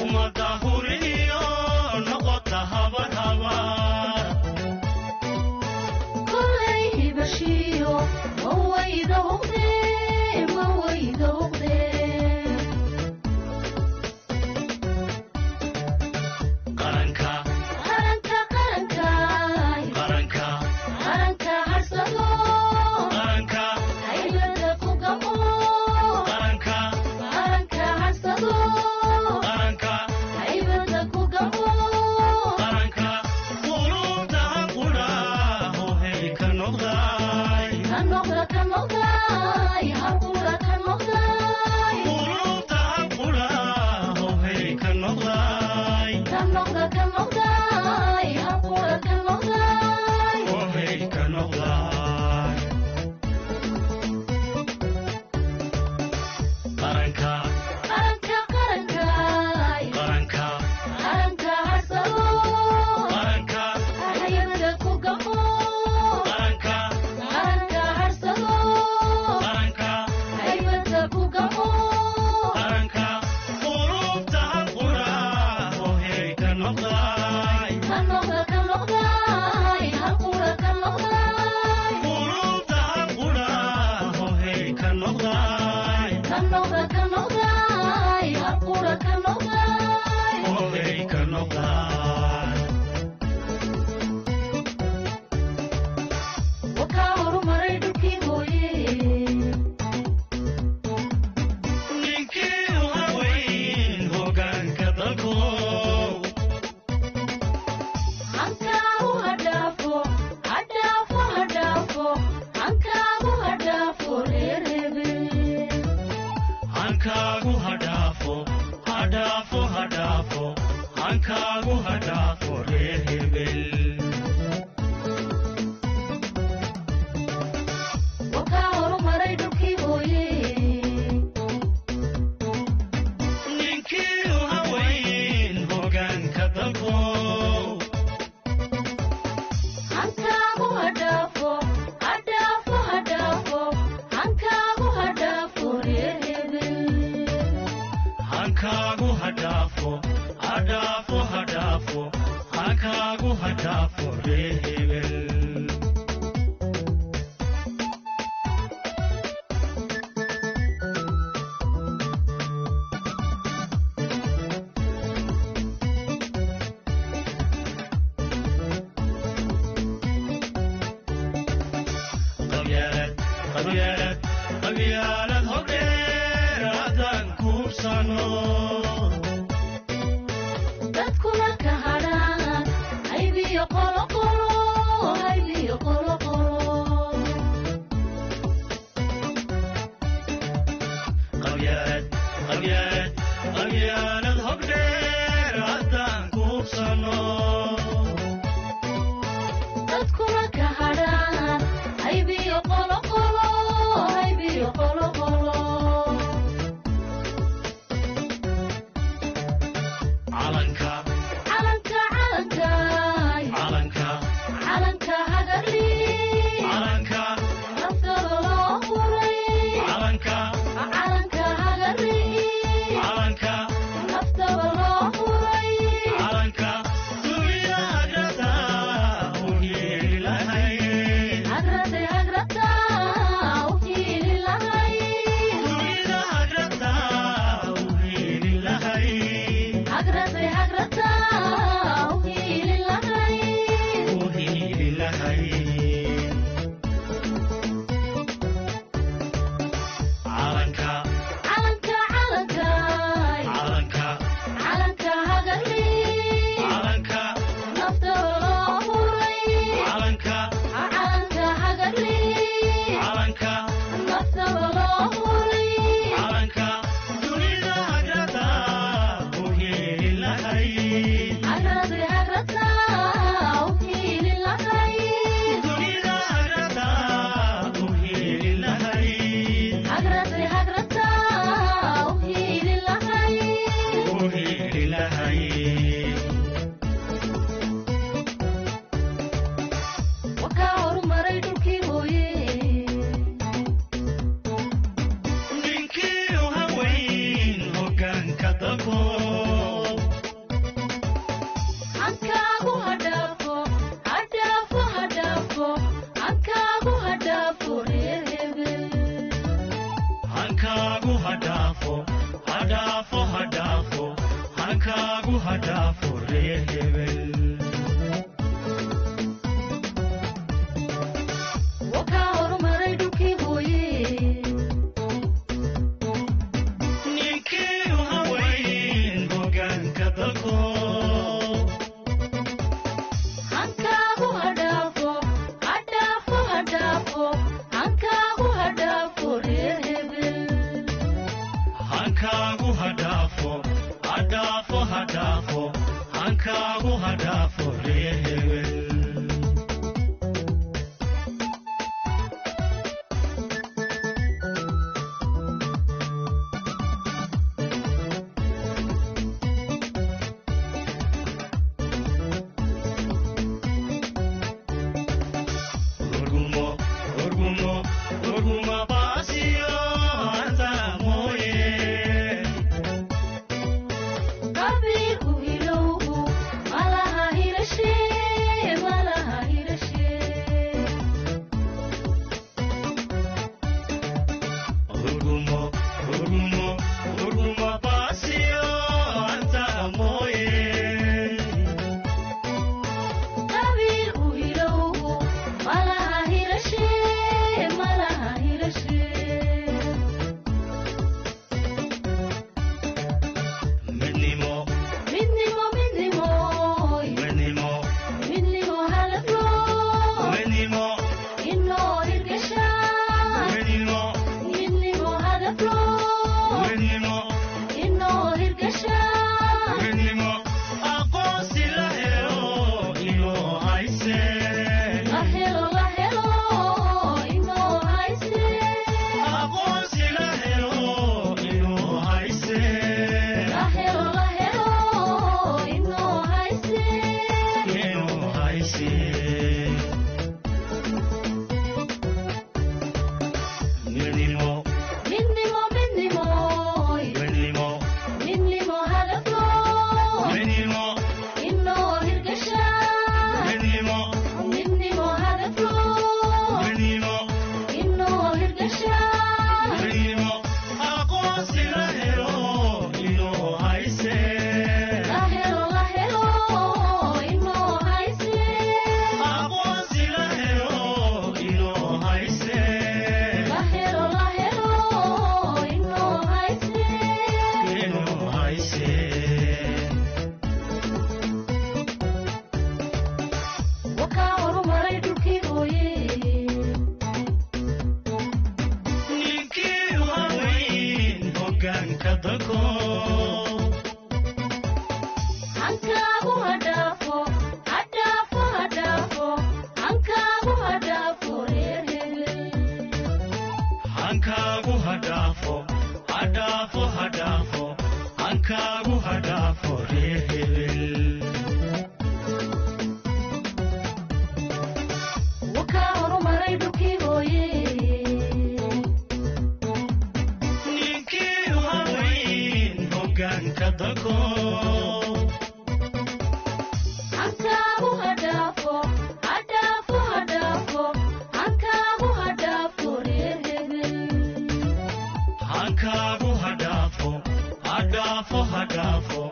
umada huriyo noqota habar habar كل بشيو مويد وقدي مويد وقدي qaranka قرنكا قرنكا qaranka قرنكا حرصدو qaranka هيبدا فوقمو qaranka قرنكا حرصدو qaranka هيبدا فوقمو qaranka qulubta quraho hey ka noqday كنوغدا كنوغداي هرقودا كنوغداي qulubta quraho hey ka noqday كنوغدا كنوغداي هرقودا كنوغداي oh hey ka noqday qaranka قرنكا قرنكاي qaranka قرنكا حرصدو qaranka هيبدا فوقمو qaranka قرنكا حرصدو qaranka هيبدا فوقمو qaranka qulubta quraho hey ka noqday كنوغدا كنوغداي هرقودا كنوغداي qulubta quraho hey ka noqday كنوغدا كنوغداي هرقودا كنوغداي oh hey ka noqday وكاور مريدكي هويه ninkii u haweyn hoggaanka dalku hankaagu hadhaafo hadhaafo hadhaafo hankaagu hadhaafo reerebe hankaagu hadhaafo hadhaafo hadhaafo hankaagu hadhaafo reer hebel وكاور مريدكي هويه ninkii u haweyn hoggaanka dalku hankaagu hadhaafo hadhaafo hadhaafo hankaagu hadhaafo reerebe hankaagu hadhaafo hadhaafo hadhaafo hankaagu hadhaafo reer hebel qabyaalad hogdheer haddaan kuubsano dadkuna ka hadhaan haybiyo qoloqolo haybiyo qoloqolo qabyaalad hogdheer haddaan kuubsano dadkuna ka hadhaan haybiyo qoloqolo haybiyo qoloqolo calanka calanka calankaay calanka calanka hagarli calanka naftada loo furay calanka calanka hagarli calanka dalko hankaagu hadhaafo hadhaafo hadhaafo hankaagu hadhaafo reer hebel hankaagu hadhaafo hadhaafo hadhaafo hankaagu hadhaafo reer hebel wakaa horumaray dhulkii hooye ninkii u haweyn hoggaanka dalko hankaagu hadhaafo hadhaafo hadhaafo hankaagu hadhaafo reer hebel hankaagu hadhaafo hadhaafo hadhaafo hankaagu hadhaafo reer hebel Urguma baasiyo anta mooye qabiilku hilowgu malaha hirashee malaha hirashee urguma baasiyo anta mooye qabiilku hilowgu malaha hirashee malaha hirashee midnimo midnimo midnimooy midnimo midnimo halaflo midnimo inoo hirgashaa midnimo midnimo halaflo midnimo inoo hirgashaa midnimo aqoonsi la helo inoo hayse la helo inoo hayse aqoonsi la helo inoo hayse la helo inoo hayse inoo hayse midnimo midnimo midnimooy midnimo midnimo halaflo midnimo inoo hirgashaa midnimo midnimo halaflo midnimo inoo hirgashaa midnimo aqoonsi la helo inoo hayse la helo inoo hayse aqoonsi la helo inoo hayse la helo inoo hayse inoo hayse wakaa horumaray dhulkii hooye ninkii u haweyn hoggaanka dalko hankaagu hadhaafo hadhaafo hadhaafo hankaagu hadhaafo reer hebel hankaagu hadhaafo hadhaafo hadhaafo hankaagu hadhaafo reer hebel wakaa horumaray dhulkii hooye ninkii u haweyn hoggaanka dalko hankaagu hadhaafo hadhaafo hadhaafo hankaagu hadhaafo reer hebel hankaagu hadhaafo hadhaafo hadhaafo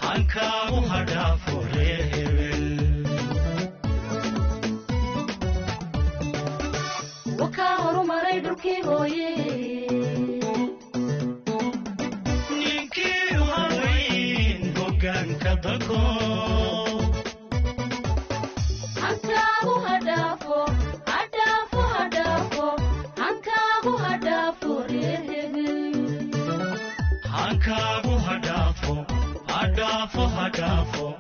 hankaagu hadhaafo reer hebel wakaa horumaray dhulkii hooye ninkii u haweyn hoggaanka dalko hankaagu hadhaafo hadhaafo hadhaafo hankaagu hadhaafo reer hebel hankaagu hadhaafo hadhaafo hadhaafo